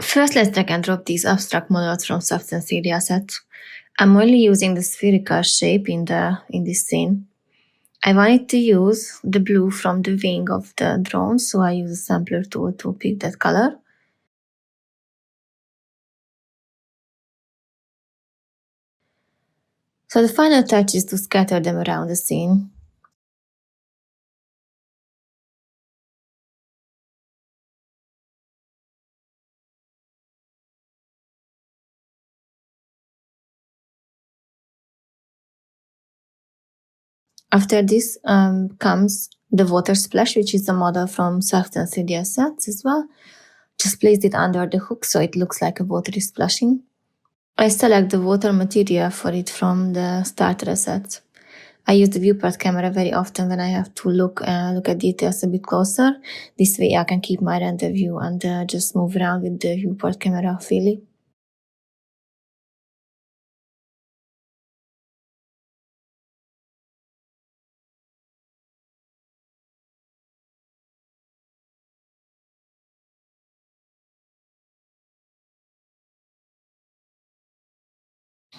First, let's drag and drop these abstract models from Substance Stager assets. I'm only using the spherical shape in this scene. I wanted to use the blue from the wing of the drone, so I use a sampler tool to pick that color. So the final touch is to scatter them around the scene. After this comes the water splash, which is a model from Substance Stager assets as well. Just place it under the hook so it looks like a water is splashing. I select the water material for it from the starter assets. I use the viewport camera very often when I have to look at details a bit closer. This way I can keep my render view and just move around with the viewport camera freely.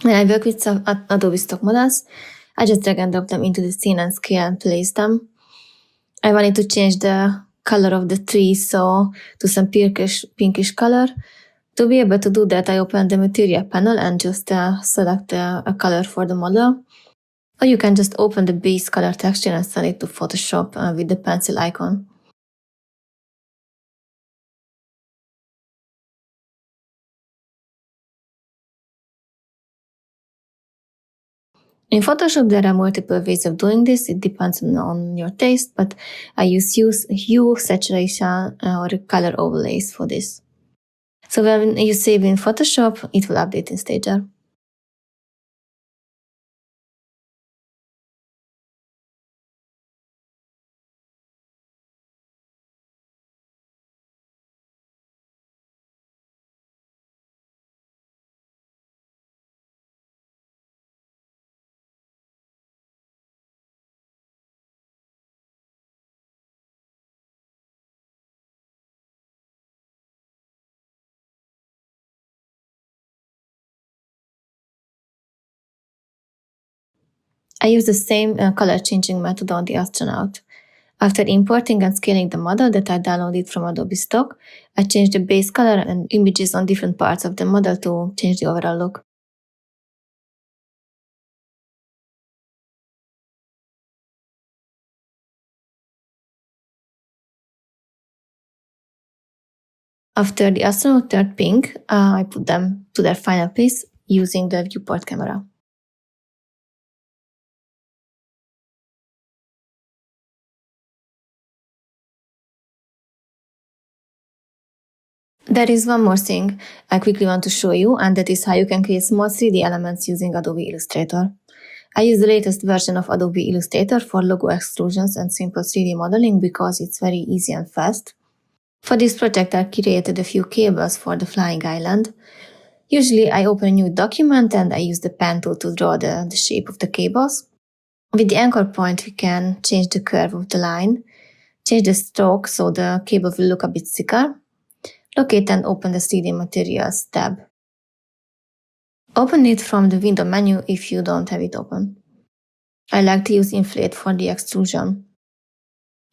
When I work with some Adobe stock models, I just drag and drop them into the scene and scale and place them. I wanted to change the color of the tree to some pinkish color. To be able to do that, I open the material panel and just select a color for the model. Or you can just open the base color texture and send it to Photoshop with the pencil icon. In Photoshop, there are multiple ways of doing this. It depends on your taste, but I use hue, saturation, or color overlays for this. So when you save in Photoshop, it will update in Stager. I use the same color changing method on the astronaut. After importing and scaling the model that I downloaded from Adobe Stock, I changed the base color and images on different parts of the model to change the overall look. After the astronaut turned pink, I put them to their final place using the viewport camera. There is one more thing I quickly want to show you, and that is how you can create small 3D elements using Adobe Illustrator. I use the latest version of Adobe Illustrator for logo extrusions and simple 3D modeling because it's very easy and fast. For this project, I created a few cables for the flying island. Usually, I open a new document and I use the pen tool to draw the shape of the cables. With the anchor point, we can change the curve of the line, change the stroke so the cable will look a bit thicker. Locate and open the 3D Materials tab. Open it from the window menu if you don't have it open. I like to use Inflate for the extrusion.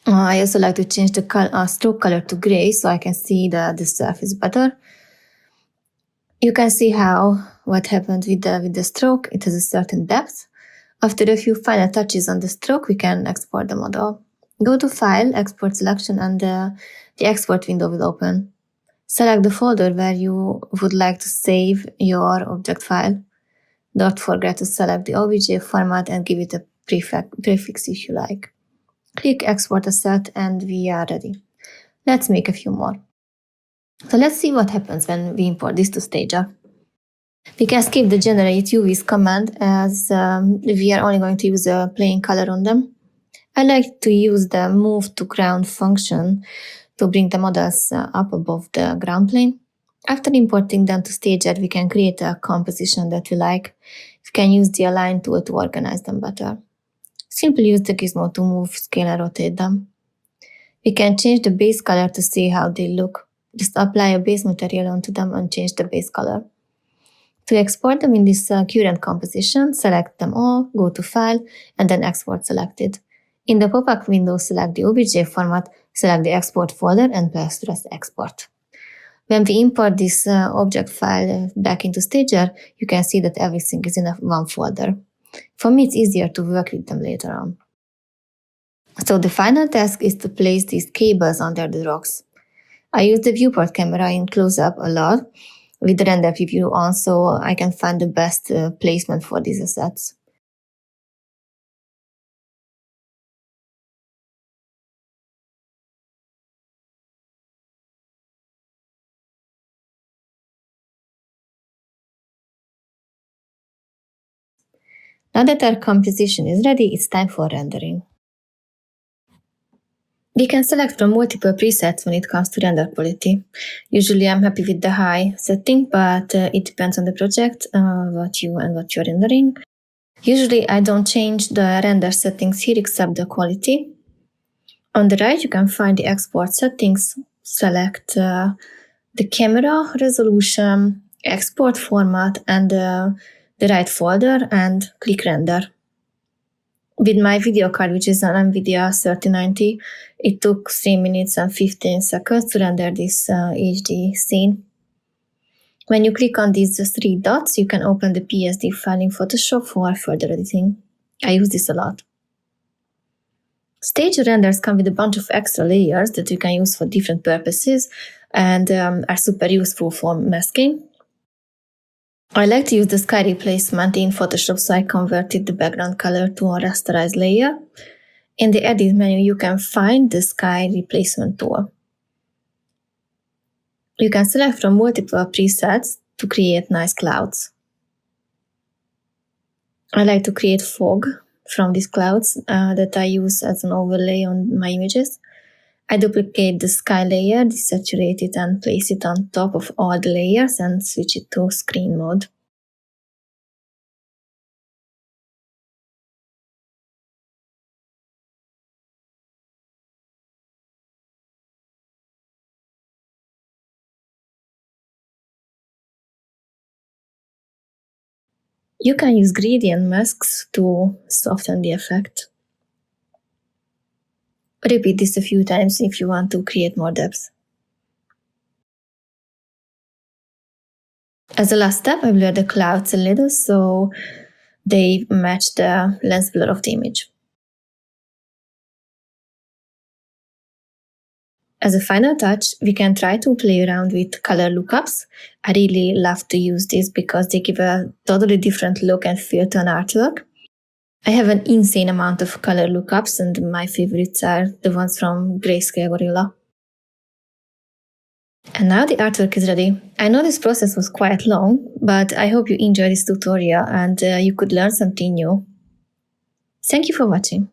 I also like to change the stroke color to gray so I can see the surface better. You can see what happened with the stroke. It has a certain depth. After a few final touches on the stroke, we can export the model. Go to File, Export Selection, and the export window will open. Select the folder where you would like to save your object file. Don't forget to select the OBJ format and give it a prefix if you like. Click Export Asset and we are ready. Let's make a few more. So let's see what happens when we import this to Stager. We can skip the Generate UVs command as we are only going to use a plain color on them. I like to use the Move to Ground function to bring the models up above the ground plane. After importing them to Stager, we can create a composition that we like. We can use the Align tool to organize them better. Simply use the gizmo to move, scale, and rotate them. We can change the base color to see how they look. Just apply a base material onto them and change the base color. To export them in this current composition, select them all, go to File, and then Export Selected. In the pop-up window, select the OBJ format, select the export folder, and press Export. When we import this object file back into Stager, you can see that everything is in one folder. For me, it's easier to work with them later on. So the final task is to place these cables under the rocks. I use the viewport camera in close-up a lot with the render preview on, so I can find the best placement for these assets. Now that our composition is ready, it's time for rendering. We can select from multiple presets when it comes to render quality. Usually I'm happy with the high setting, but it depends on the project, what you're rendering. Usually I don't change the render settings here except the quality. On the right you can find the export settings. Select the camera resolution, export format, and the right folder, and click render. With my video card, which is an NVIDIA 3090, it took 3 minutes and 15 seconds to render this HD scene. When you click on these 3 dots, you can open the PSD file in Photoshop for further editing. I use this a lot. Stage renders come with a bunch of extra layers that you can use for different purposes and are super useful for masking. I like to use the sky replacement in Photoshop, so I converted the background color to a rasterized layer. In the edit menu, you can find the sky replacement tool. You can select from multiple presets to create nice clouds. I like to create fog from these clouds that I use as an overlay on my images. I duplicate the sky layer, desaturate it, and place it on top of all the layers and switch it to screen mode. You can use gradient masks to soften the effect. Repeat this a few times if you want to create more depth. As a last step, I blur the clouds a little so they match the lens blur of the image. As a final touch, we can try to play around with color lookups. I really love to use this because they give a totally different look and feel to an artwork. I have an insane amount of color lookups, and my favorites are the ones from Grayscale Gorilla. And now the artwork is ready. I know this process was quite long, but I hope you enjoyed this tutorial and you could learn something new. Thank you for watching.